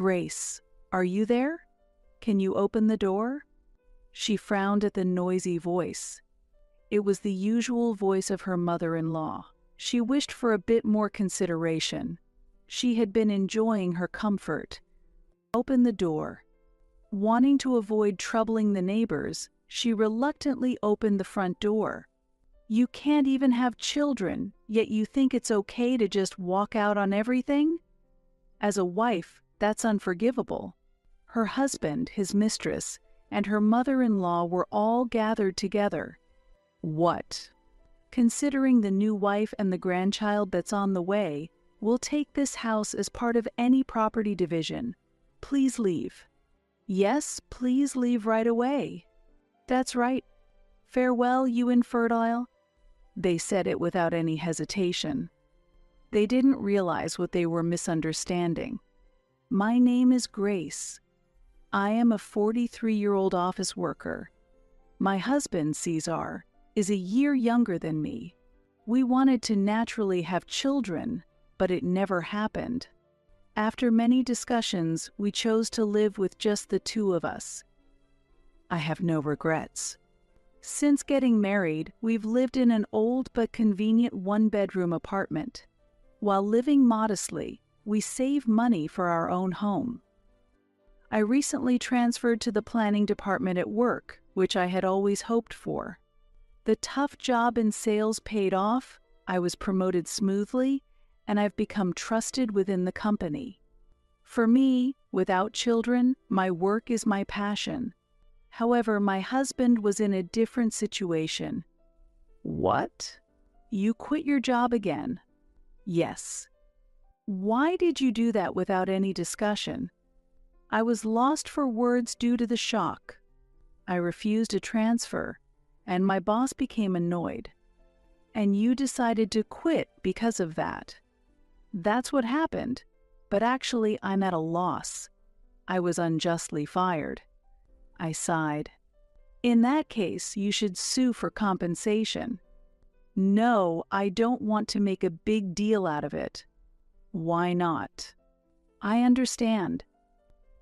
Grace, are you there? Can you open the door? She frowned at the noisy voice. It was the usual voice of her mother-in-law. She wished for a bit more consideration. She had been enjoying her comfort. Open the door. Wanting to avoid troubling the neighbors, she reluctantly opened the front door. You can't even have children, yet you think it's okay to just walk out on everything? As a wife, that's unforgivable. Her husband, his mistress, and her mother-in-law were all gathered together. What? Considering the new wife and the grandchild that's on the way, we'll take this house as part of any property division. Please leave. Yes, please leave right away. That's right. Farewell, you infertile. They said it without any hesitation. They didn't realize what they were misunderstanding. My name is Grace. I am a 43-year-old office worker. My husband, Cesar, is a year younger than me. We wanted to naturally have children, but it never happened. After many discussions, we chose to live with just the two of us. I have no regrets. Since getting married, we've lived in an old but convenient one-bedroom apartment. While living modestly, we save money for our own home. I recently transferred to the planning department at work, which I had always hoped for. The tough job in sales paid off, I was promoted smoothly, and I've become trusted within the company. For me, without children, my work is my passion. However, my husband was in a different situation. What? You quit your job again? Yes. Why did you do that without any discussion? I was lost for words due to the shock. I refused a transfer, and my boss became annoyed. And you decided to quit because of that. That's what happened, but actually I'm at a loss. I was unjustly fired. I sighed. In that case, you should sue for compensation. No, I don't want to make a big deal out of it. Why not? I understand.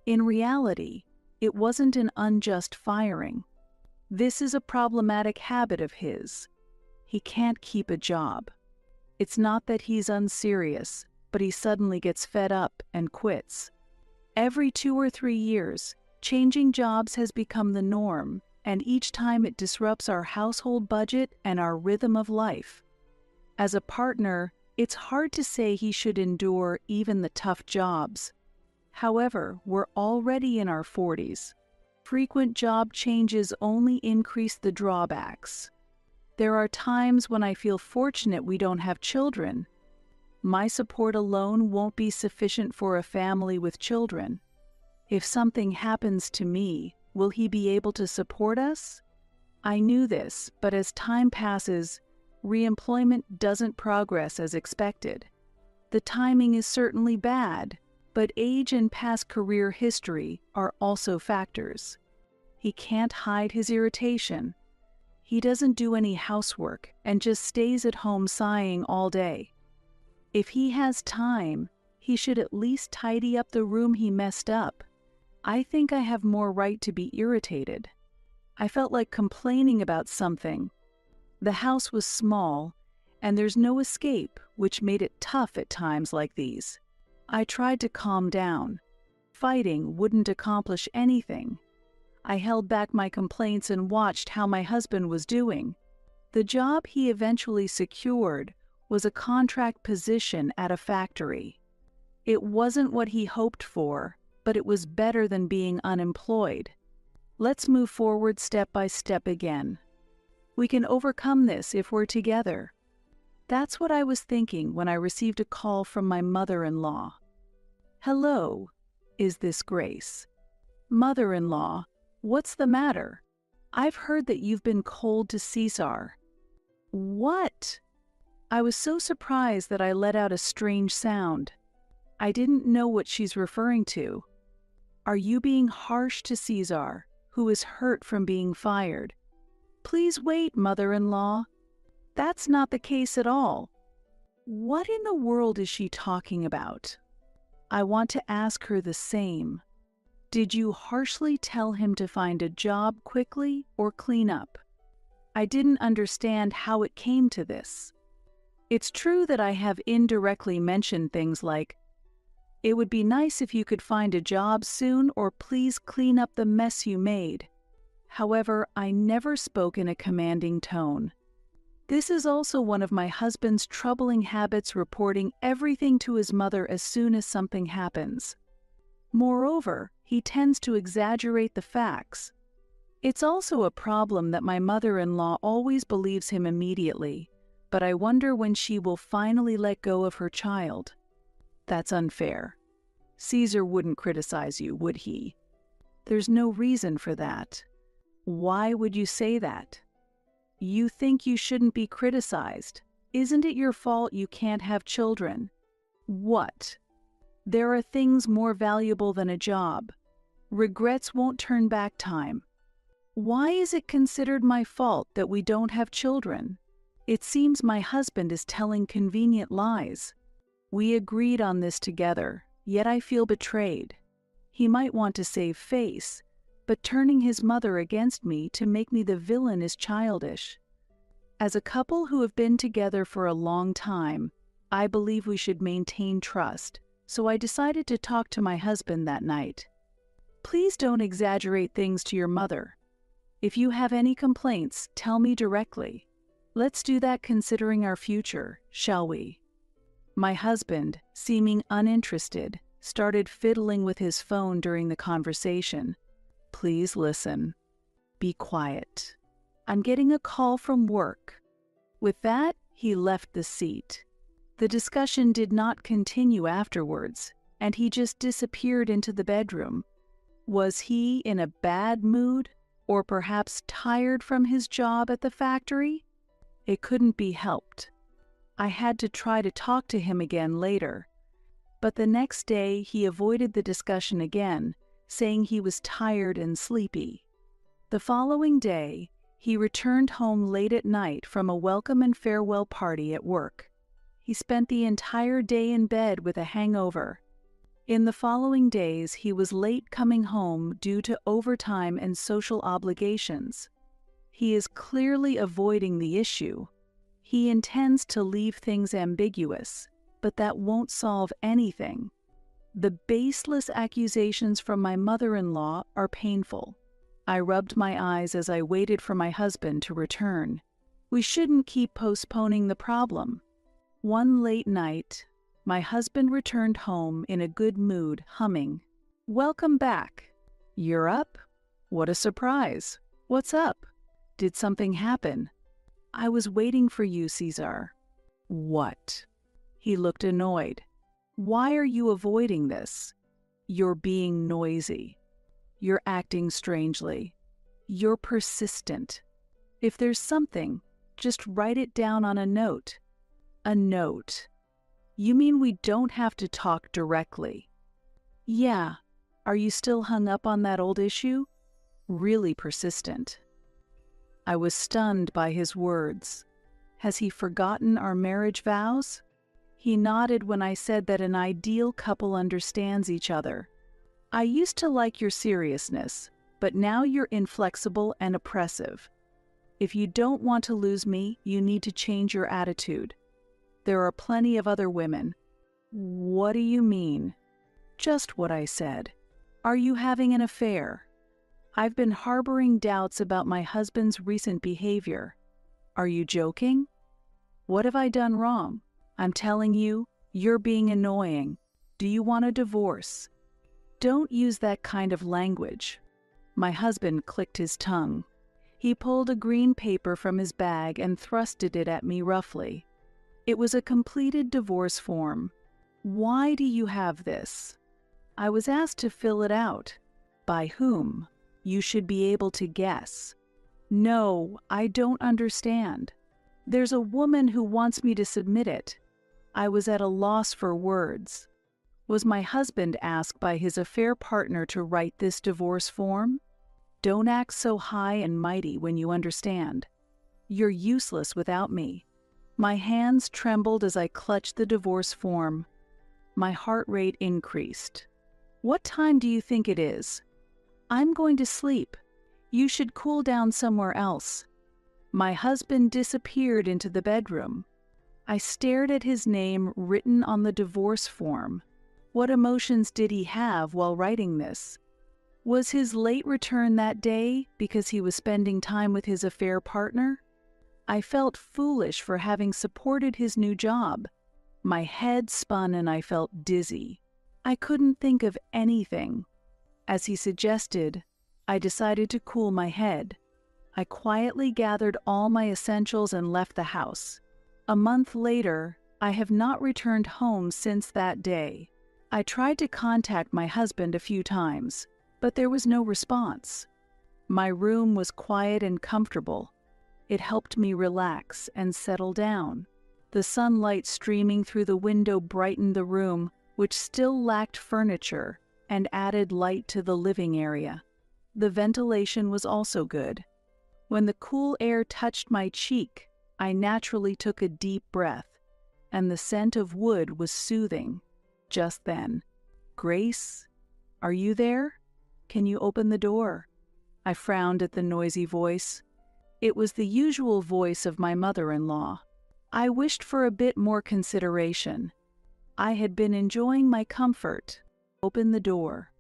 In reality, it wasn't an unjust firing. This is a problematic habit of his. He can't keep a job. It's not that he's unserious, but he suddenly gets fed up and quits. Every 2 or 3 years, changing jobs has become the norm, and each time it disrupts our household budget and our rhythm of life. As a partner, it's hard to say he should endure even the tough jobs. However, we're already in our 40s. Frequent job changes only increase the drawbacks. There are times when I feel fortunate we don't have children. My support alone won't be sufficient for a family with children. If something happens to me, will he be able to support us? I knew this, but as time passes, reemployment doesn't progress as expected. The timing is certainly bad, but age and past career history are also factors. He can't hide his irritation. He doesn't do any housework and just stays at home sighing all day. If he has time, he should at least tidy up the room he messed up. I think I have more right to be irritated. I felt like complaining about something. The house was small, and there's no escape, which made it tough at times like these. I tried to calm down. Fighting wouldn't accomplish anything. I held back my complaints and watched how my husband was doing. The job he eventually secured was a contract position at a factory. It wasn't what he hoped for, but it was better than being unemployed. Let's move forward step by step again. We can overcome this if we're together. That's what I was thinking when I received a call from my mother-in-law. Hello, is this Grace? Mother-in-law, what's the matter? I've heard that you've been cold to Cesar. What? I was so surprised that I let out a strange sound. I didn't know what she's referring to. Are you being harsh to Cesar, who is hurt from being fired? Please wait, mother-in-law. That's not the case at all. What in the world is she talking about? I want to ask her the same. Did you harshly tell him to find a job quickly or clean up? I didn't understand how it came to this. It's true that I have indirectly mentioned things like, "It would be nice if you could find a job soon, or please clean up the mess you made." However, I never spoke in a commanding tone. This is also one of my husband's troubling habits, reporting everything to his mother as soon as something happens. Moreover, he tends to exaggerate the facts. It's also a problem that my mother-in-law always believes him immediately, but I wonder when she will finally let go of her child. That's unfair. Caesar wouldn't criticize you, would he? There's no reason for that. Why would you say that? You think you shouldn't be criticized. Isn't it your fault you can't have children? What? There are things more valuable than a job. Regrets won't turn back time. Why is it considered my fault that we don't have children? It seems my husband is telling convenient lies. We agreed on this together, yet I feel betrayed. He might want to save face, but turning his mother against me to make me the villain is childish. As a couple who have been together for a long time, I believe we should maintain trust, so I decided to talk to my husband that night. Please don't exaggerate things to your mother. If you have any complaints, tell me directly. Let's do that considering our future, shall we? My husband, seeming uninterested, started fiddling with his phone during the conversation. Please listen. Be quiet. I'm getting a call from work. With that, he left the seat. The discussion did not continue afterwards, and he just disappeared into the bedroom. Was he in a bad mood, or perhaps tired from his job at the factory? It couldn't be helped. I had to try to talk to him again later, but the next day he avoided the discussion again, saying he was tired and sleepy. The following day, he returned home late at night from a welcome and farewell party at work. He spent the entire day in bed with a hangover. In the following days, he was late coming home due to overtime and social obligations. He is clearly avoiding the issue. He intends to leave things ambiguous, but that won't solve anything. The baseless accusations from my mother-in-law are painful. I rubbed my eyes as I waited for my husband to return. We shouldn't keep postponing the problem. One late night, my husband returned home in a good mood, humming, "Welcome back. You're up? What a surprise. What's up? Did something happen? I was waiting for you, Caesar." "What?" He looked annoyed. "Why are you avoiding this? You're being noisy. You're acting strangely. You're persistent. If there's something, just write it down on a note." "A note? You mean we don't have to talk directly?" "Yeah. Are you still hung up on that old issue?" Really persistent. I was stunned by his words. Has he forgotten our marriage vows? He nodded when I said that an ideal couple understands each other. "I used to like your seriousness, but now you're inflexible and oppressive. If you don't want to lose me, you need to change your attitude. There are plenty of other women." "What do you mean?" "Just what I said. Are you having an affair? I've been harboring doubts about my husband's recent behavior. Are you joking? What have I done wrong? I'm telling you, you're being annoying. Do you want a divorce?" "Don't use that kind of language." My husband clicked his tongue. He pulled a green paper from his bag and thrusted it at me roughly. It was a completed divorce form. "Why do you have this?" "I was asked to fill it out." "By whom?" "You should be able to guess." "No, I don't understand." "There's a woman who wants me to submit it." I was at a loss for words. Was my husband asked by his affair partner to write this divorce form? Don't act so high and mighty when you understand. You're useless without me. My hands trembled as I clutched the divorce form. My heart rate increased. What time do you think it is? I'm going to sleep. You should cool down somewhere else. My husband disappeared into the bedroom. I stared at his name written on the divorce form. What emotions did he have while writing this? Was his late return that day because he was spending time with his affair partner? I felt foolish for having supported his new job. My head spun and I felt dizzy. I couldn't think of anything. As he suggested, I decided to cool my head. I quietly gathered all my essentials and left the house. A month later, I have not returned home since that day. I tried to contact my husband a few times, but there was no response. My room was quiet and comfortable. It helped me relax and settle down. The sunlight streaming through the window brightened the room, which still lacked furniture, and added light to the living area. The ventilation was also good. When the cool air touched my cheek, I naturally took a deep breath, and the scent of wood was soothing. Just then, "Grace, are you there? Can you open the door?" I frowned at the noisy voice. It was the usual voice of my mother-in-law. I wished for a bit more consideration. I had been enjoying my comfort. Opened the door.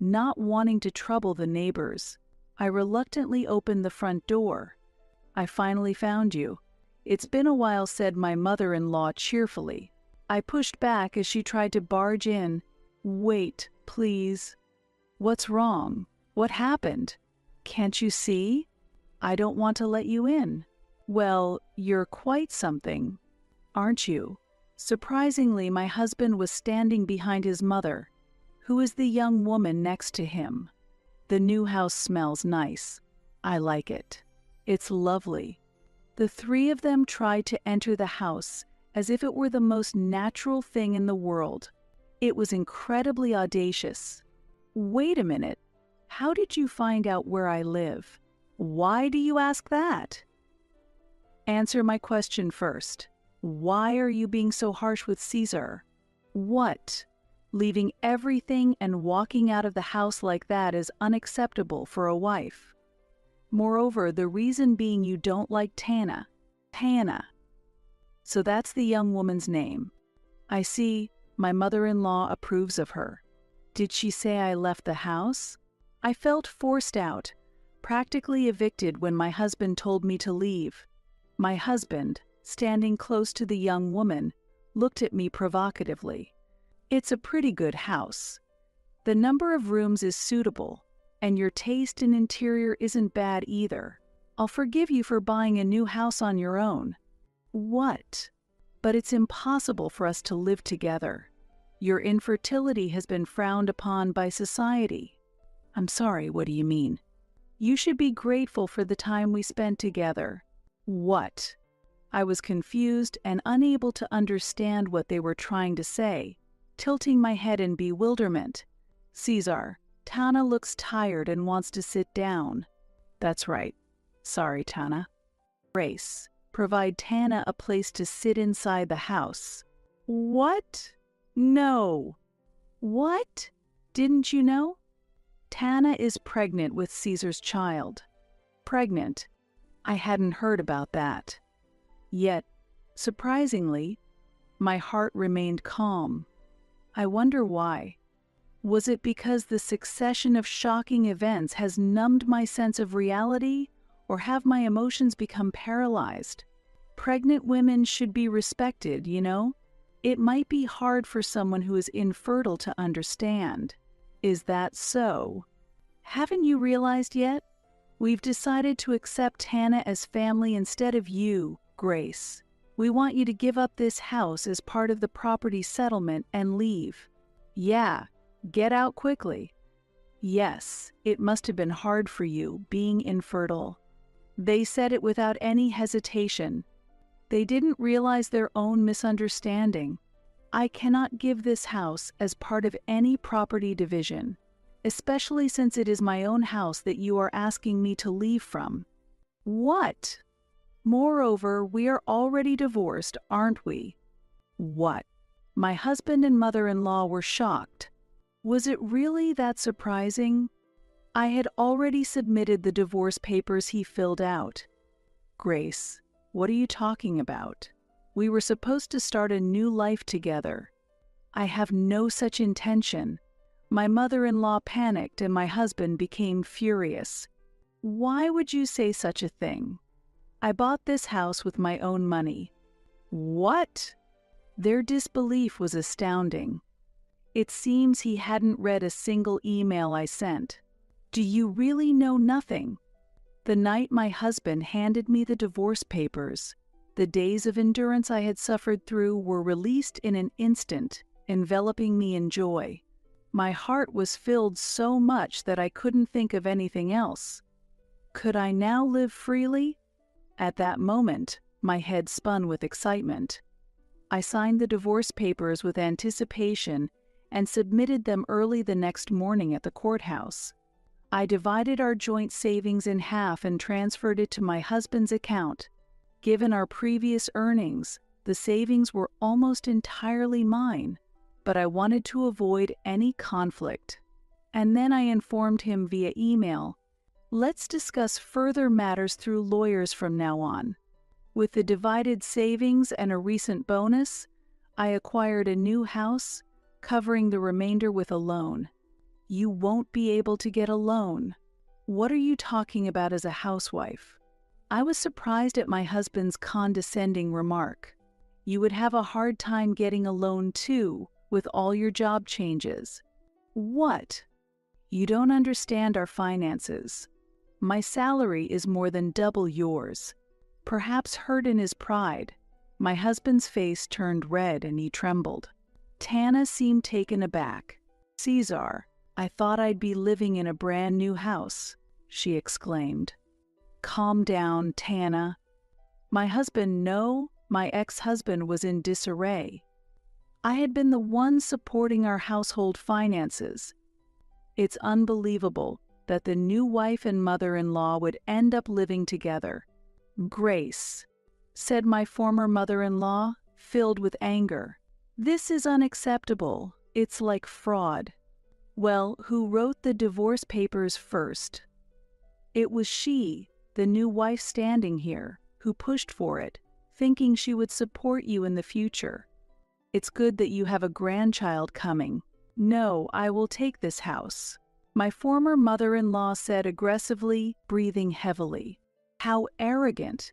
Not wanting to trouble the neighbors, I reluctantly opened the front door. "I finally found you. It's been a while," said my mother-in-law cheerfully. I pushed back as she tried to barge in. "Wait, please." "What's wrong? What happened? Can't you see? I don't want to let you in." "Well, you're quite something, aren't you?" Surprisingly, my husband was standing behind his mother, who is the young woman next to him. "The new house smells nice. I like it. It's lovely." The three of them tried to enter the house as if it were the most natural thing in the world. It was incredibly audacious. "Wait a minute. How did you find out where I live?" "Why do you ask that?" "Answer my question first. Why are you being so harsh with Caesar?" "What? Leaving everything and walking out of the house like that is unacceptable for a wife. Moreover, the reason being you don't like Tana." "Tana. So that's the young woman's name. I see. My mother-in-law approves of her. Did she say I left the house?" I felt forced out, practically evicted when my husband told me to leave. My husband, standing close to the young woman, looked at me provocatively. "It's a pretty good house. The number of rooms is suitable, and your taste in interior isn't bad either. I'll forgive you for buying a new house on your own." "What? But it's impossible for us to live together. Your infertility has been frowned upon by society." "I'm sorry, what do you mean?" "You should be grateful for the time we spent together." "What?" I was confused and unable to understand what they were trying to say, tilting my head in bewilderment. "Caesar, Tana looks tired and wants to sit down." "That's right. Sorry, Tana." "Grace, provide Tana a place to sit inside the house." "What? No." "What? Didn't you know? Tana is pregnant with Caesar's child." "Pregnant? I hadn't heard about that." Yet, surprisingly, my heart remained calm. I wonder why. Was it because the succession of shocking events has numbed my sense of reality, or have my emotions become paralyzed? Pregnant women should be respected, you know? It might be hard for someone who is infertile to understand. Is that so? Haven't you realized yet? We've decided to accept Tana as family instead of you, Grace. We want you to give up this house as part of the property settlement and leave. Yeah, get out quickly. Yes, it must have been hard for you, being infertile. They said it without any hesitation. They didn't realize their own misunderstanding. I cannot give this house as part of any property division, especially since it is my own house that you are asking me to leave from." "What? Moreover, we are already divorced, aren't we?" "What? My husband and mother-in-law were shocked. Was it really that surprising? I had already submitted the divorce papers he filled out. Grace, what are you talking about? We were supposed to start a new life together. I have no such intention. My mother-in-law panicked and my husband became furious. Why would you say such a thing? I bought this house with my own money. What? Their disbelief was astounding. It seems he hadn't read a single email I sent. Do you really know nothing? The night my husband handed me the divorce papers, the days of endurance I had suffered through were released in an instant, enveloping me in joy. My heart was filled so much that I couldn't think of anything else. Could I now live freely? At that moment, my head spun with excitement. I signed the divorce papers with anticipation and submitted them early the next morning at the courthouse. I divided our joint savings in half and transferred it to my husband's account. Given our previous earnings, the savings were almost entirely mine, but I wanted to avoid any conflict. And then I informed him via email, let's discuss further matters through lawyers from now on. With the divided savings and a recent bonus, I acquired a new house, covering the remainder with a loan. You won't be able to get a loan. What are you talking about as a housewife? I was surprised at my husband's condescending remark. You would have a hard time getting a loan too, with all your job changes. What? You don't understand our finances. My salary is more than double yours. Perhaps hurt in his pride, my husband's face turned red and he trembled. Tana seemed taken aback. Caesar, I thought I'd be living in a brand new house, she exclaimed. Calm down, Tana. My ex-husband was in disarray. I had been the one supporting our household finances. It's unbelievable that the new wife and mother-in-law would end up living together. Grace, said my former mother-in-law, filled with anger. This is unacceptable. It's like fraud. Well, who wrote the divorce papers first? It was she, the new wife standing here, who pushed for it, thinking she would support you in the future. It's good that you have a grandchild coming. No, I will take this house, my former mother-in-law said aggressively, breathing heavily. How arrogant.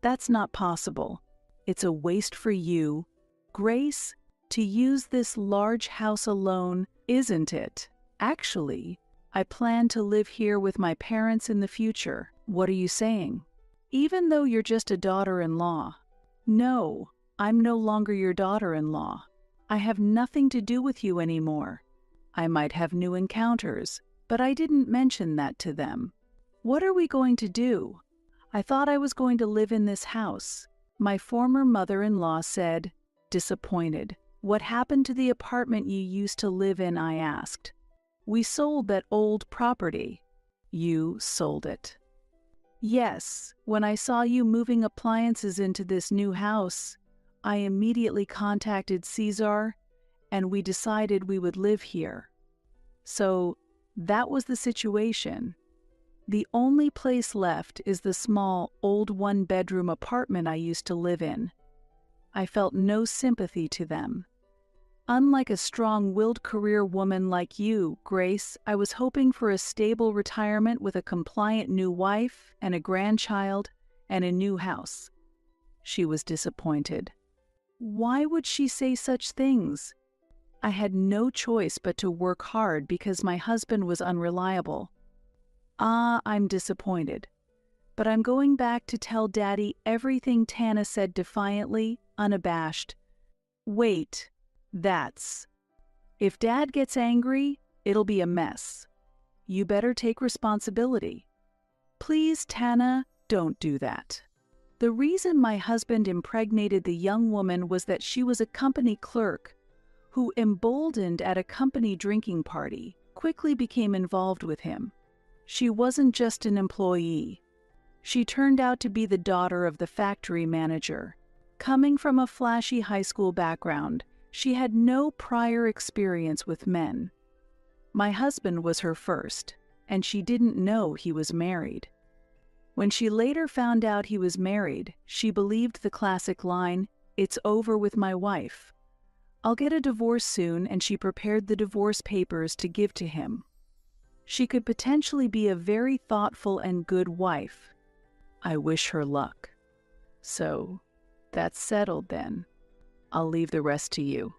That's not possible. It's a waste for you, Grace, to use this large house alone, isn't it? Actually, I plan to live here with my parents in the future. What are you saying? Even though you're just a daughter-in-law. No, I'm no longer your daughter-in-law. I have nothing to do with you anymore. I might have new encounters, but I didn't mention that to them. What are we going to do? I thought I was going to live in this house, my former mother-in-law said, disappointed. What happened to the apartment you used to live in? I asked. We sold that old property. You sold it. Yes, when I saw you moving appliances into this new house, I immediately contacted Caesar, and we decided we would live here. So, that was the situation. The only place left is the small, old one-bedroom apartment I used to live in. I felt no sympathy to them. Unlike a strong-willed career woman like you, Grace, I was hoping for a stable retirement with a compliant new wife and a grandchild and a new house. She was disappointed. Why would she say such things? I had no choice but to work hard because my husband was unreliable. I'm disappointed. But I'm going back to tell Daddy everything, Tana said defiantly, unabashed. Wait, if Dad gets angry, it'll be a mess. You better take responsibility. Please, Tana, don't do that. The reason my husband impregnated the young woman was that she was a company clerk who, emboldened at a company drinking party, quickly became involved with him. She wasn't just an employee. She turned out to be the daughter of the factory manager. Coming from a flashy high school background, She had no prior experience with men. My husband was her first, and she didn't know he was married. When she later found out he was married, she believed the classic line, "It's over with my wife. I'll get a divorce soon," and she prepared the divorce papers to give to him. She could potentially be a very thoughtful and good wife. I wish her luck. So, that's settled then. I'll leave the rest to you.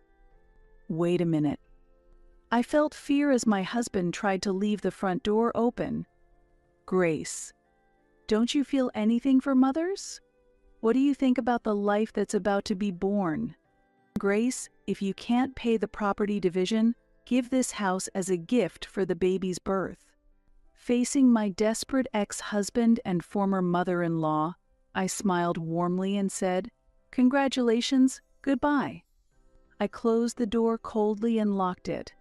Wait a minute. I felt fear as my husband tried to leave the front door open. Grace, don't you feel anything for mothers? What do you think about the life that's about to be born? Grace, if you can't pay the property division, give this house as a gift for the baby's birth. Facing my desperate ex-husband and former mother-in-law, I smiled warmly and said, "Congratulations, goodbye." I closed the door coldly and locked it.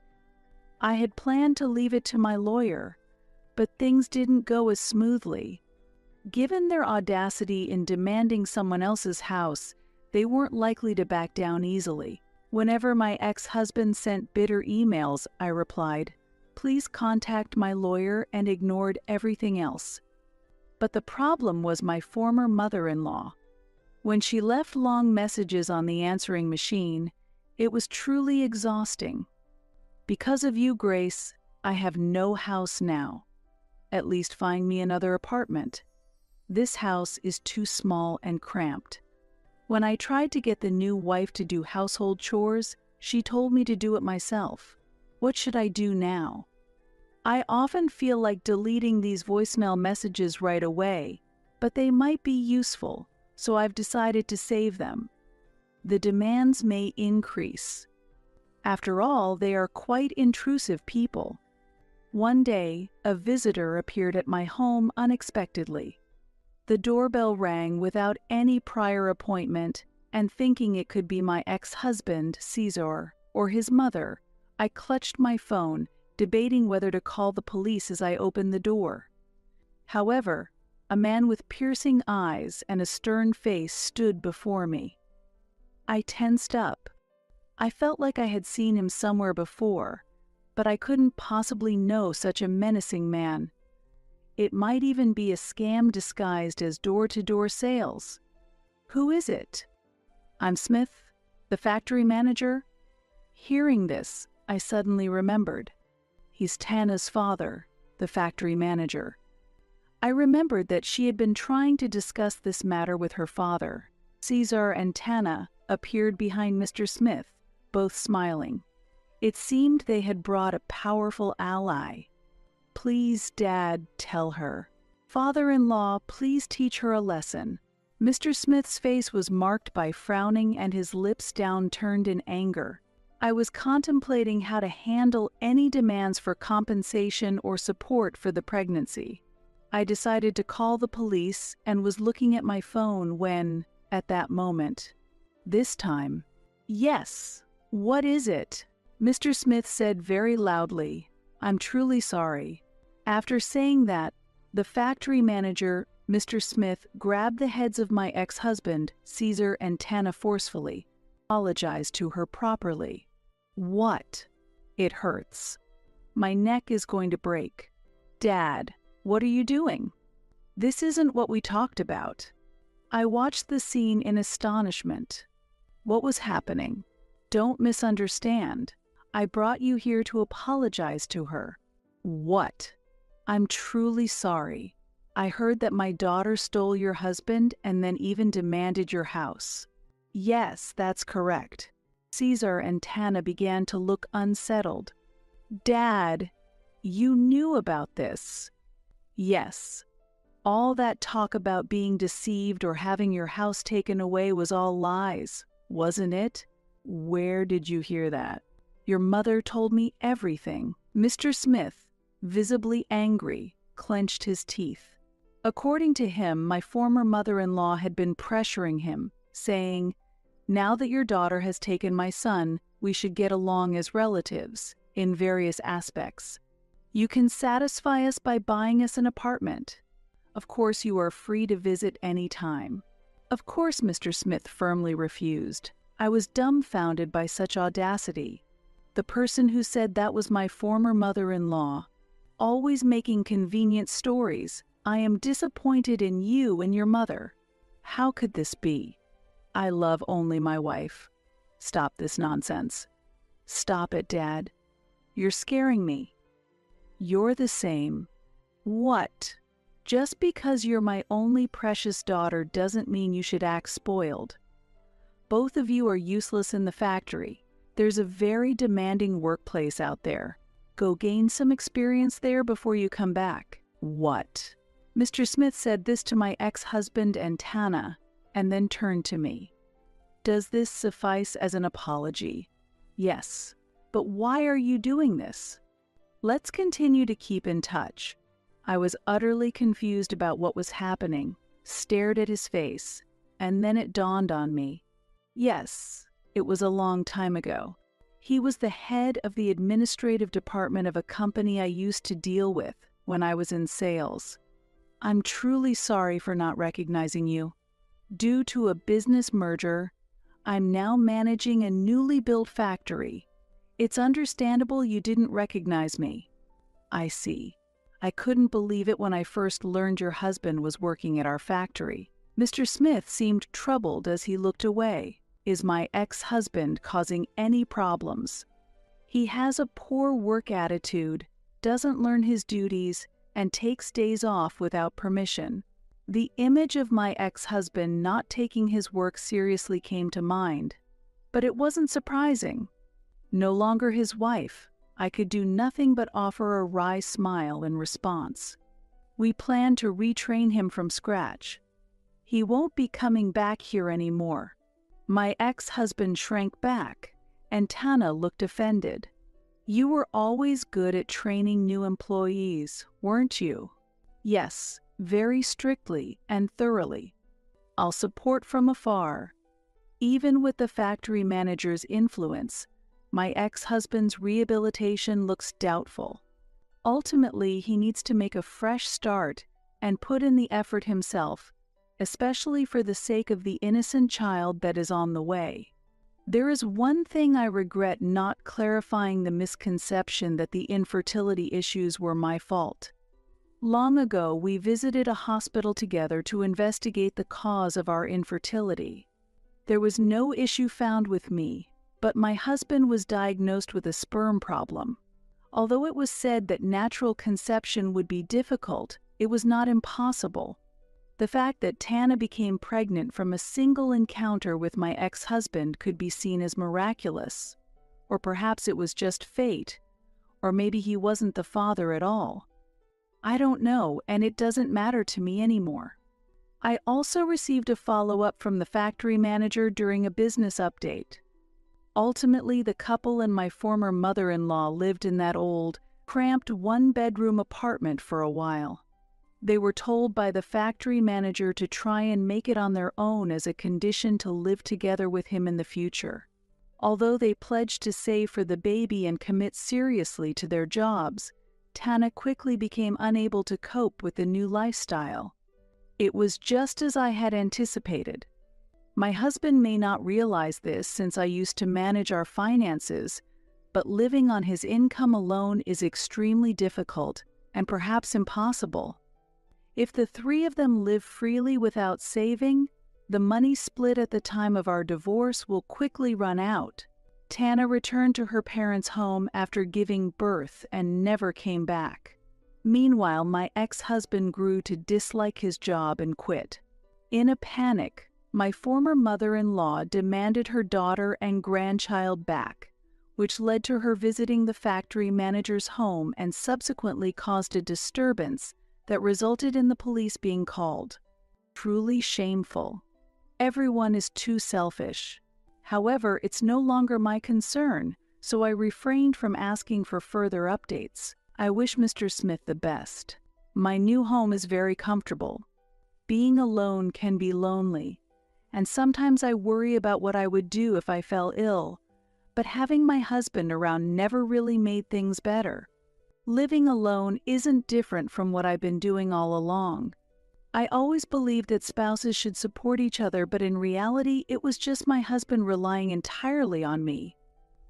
I had planned to leave it to my lawyer, but things didn't go as smoothly. Given their audacity in demanding someone else's house, they weren't likely to back down easily. Whenever my ex-husband sent bitter emails, I replied, "Please contact my lawyer," and ignored everything else. But the problem was my former mother-in-law. When she left long messages on the answering machine, it was truly exhausting. "Because of you, Grace, I have no house now. At least find me another apartment. This house is too small and cramped." When I tried to get the new wife to do household chores, she told me to do it myself. What should I do now? I often feel like deleting these voicemail messages right away, but they might be useful, so I've decided to save them. The demands may increase. After all, they are quite intrusive people. One day, a visitor appeared at my home unexpectedly. The doorbell rang without any prior appointment, and thinking it could be my ex-husband, Caesar, or his mother, I clutched my phone, debating whether to call the police as I opened the door. However, a man with piercing eyes and a stern face stood before me. I tensed up. I felt like I had seen him somewhere before, but I couldn't possibly know such a menacing man. It might even be a scam disguised as door-to-door sales. "Who is it?" "I'm Smith, the factory manager." Hearing this, I suddenly remembered. He's Tana's father, the factory manager. I remembered that she had been trying to discuss this matter with her father. Caesar and Tana appeared behind Mr. Smith, both smiling. It seemed they had brought a powerful ally. "Please, Dad, tell her. Father-in-law, please teach her a lesson." Mr. Smith's face was marked by frowning and his lips downturned in anger. I was contemplating how to handle any demands for compensation or support for the pregnancy. I decided to call the police and was looking at my phone when, at that moment, this time, "Yes, what is it?" Mr. Smith said very loudly, "I'm truly sorry." After saying that, the factory manager, Mr. Smith, grabbed the heads of my ex-husband, Caesar, and Tana forcefully, apologized to her properly. "What?" "It hurts. My neck is going to break." "Dad, what are you doing? This isn't what we talked about." I watched the scene in astonishment. What was happening? Don't misunderstand. I brought you here to apologize to her. What? "I'm truly sorry. I heard that my daughter stole your husband and then even demanded your house." "Yes, that's correct." Caesar and Tana began to look unsettled. "Dad, you knew about this." "Yes. All that talk about being deceived or having your house taken away was all lies, wasn't it?" "Where did you hear that?" "Your mother told me everything." Mr. Smith, visibly angry, clenched his teeth. According to him, my former mother-in-law had been pressuring him, saying, "Now that your daughter has taken my son, we should get along as relatives, in various aspects. You can satisfy us by buying us an apartment. Of course, you are free to visit any time." Of course, Mr. Smith firmly refused. I was dumbfounded by such audacity. The person who said that was my former mother-in-law, always making convenient stories. I am disappointed in you and your mother. How could this be? I love only my wife. Stop this nonsense. Stop it, Dad. You're scaring me. You're the same. What? Just because you're my only precious daughter doesn't mean you should act spoiled. Both of you are useless in the factory. There's a very demanding workplace out there. Go gain some experience there before you come back. What? Mr. Smith said this to my ex-husband and Tana, and then turned to me. Does this suffice as an apology? Yes. But why are you doing this? Let's continue to keep in touch. I was utterly confused about what was happening, stared at his face, and then it dawned on me. Yes, it was a long time ago. He was the head of the administrative department of a company I used to deal with when I was in sales. I'm truly sorry for not recognizing you. Due to a business merger, I'm now managing a newly built factory. It's understandable you didn't recognize me. I see. I couldn't believe it when I first learned your husband was working at our factory. Mr. Smith seemed troubled as he looked away. Is my ex-husband causing any problems? He has a poor work attitude, doesn't learn his duties, and takes days off without permission. The image of my ex-husband not taking his work seriously came to mind, but it wasn't surprising. No longer his wife, I could do nothing but offer a wry smile in response. We plan to retrain him from scratch. He won't be coming back here anymore. My ex-husband shrank back, and Tana looked offended. You were always good at training new employees, weren't you? Yes, very strictly and thoroughly. I'll support from afar. Even with the factory manager's influence, my ex-husband's rehabilitation looks doubtful. Ultimately, he needs to make a fresh start and put in the effort himself, especially for the sake of the innocent child that is on the way. There is one thing I regret not clarifying: the misconception that the infertility issues were my fault. Long ago, we visited a hospital together to investigate the cause of our infertility. There was no issue found with me, but my husband was diagnosed with a sperm problem. Although it was said that natural conception would be difficult, it was not impossible. The fact that Tana became pregnant from a single encounter with my ex-husband could be seen as miraculous. Or perhaps it was just fate, or maybe he wasn't the father at all. I don't know, and it doesn't matter to me anymore. I also received a follow-up from the factory manager during a business update. Ultimately, the couple and my former mother-in-law lived in that old, cramped one-bedroom apartment for a while. They were told by the factory manager to try and make it on their own as a condition to live together with him in the future. Although they pledged to save for the baby and commit seriously to their jobs, Tana quickly became unable to cope with the new lifestyle. It was just as I had anticipated. My husband may not realize this since I used to manage our finances, but living on his income alone is extremely difficult and perhaps impossible. If the three of them live freely without saving, the money split at the time of our divorce will quickly run out. Tana returned to her parents' home after giving birth and never came back. Meanwhile, my ex-husband grew to dislike his job and quit. In a panic, my former mother-in-law demanded her daughter and grandchild back, which led to her visiting the factory manager's home and subsequently caused a disturbance that resulted in the police being called. Truly shameful. Everyone is too selfish. However, it's no longer my concern, so I refrained from asking for further updates. I wish Mr. Smith the best. My new home is very comfortable. Being alone can be lonely, and sometimes I worry about what I would do if I fell ill, but having my husband around never really made things better. Living alone isn't different from what I've been doing all along. I always believed that spouses should support each other, but in reality, it was just my husband relying entirely on me.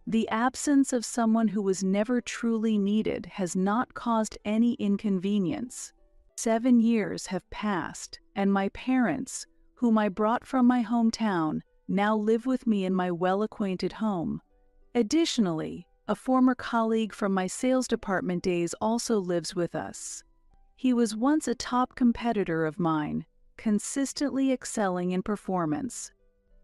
The absence of someone who was never truly needed has not caused any inconvenience. 7 years have passed, and my parents, whom I brought from my hometown, now live with me in my well-acquainted home. Additionally, a former colleague from my sales department days also lives with us. He was once a top competitor of mine, consistently excelling in performance.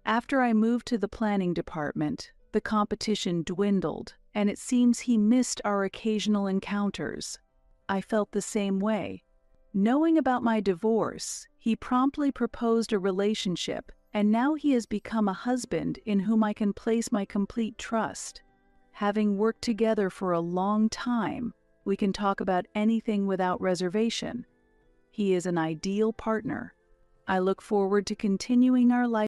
After I moved to the planning department, the competition dwindled, and it seems he missed our occasional encounters. I felt the same way. Knowing about my divorce, he promptly proposed a relationship, and now he has become a husband in whom I can place my complete trust. Having worked together for a long time, we can talk about anything without reservation. He is an ideal partner. I look forward to continuing our life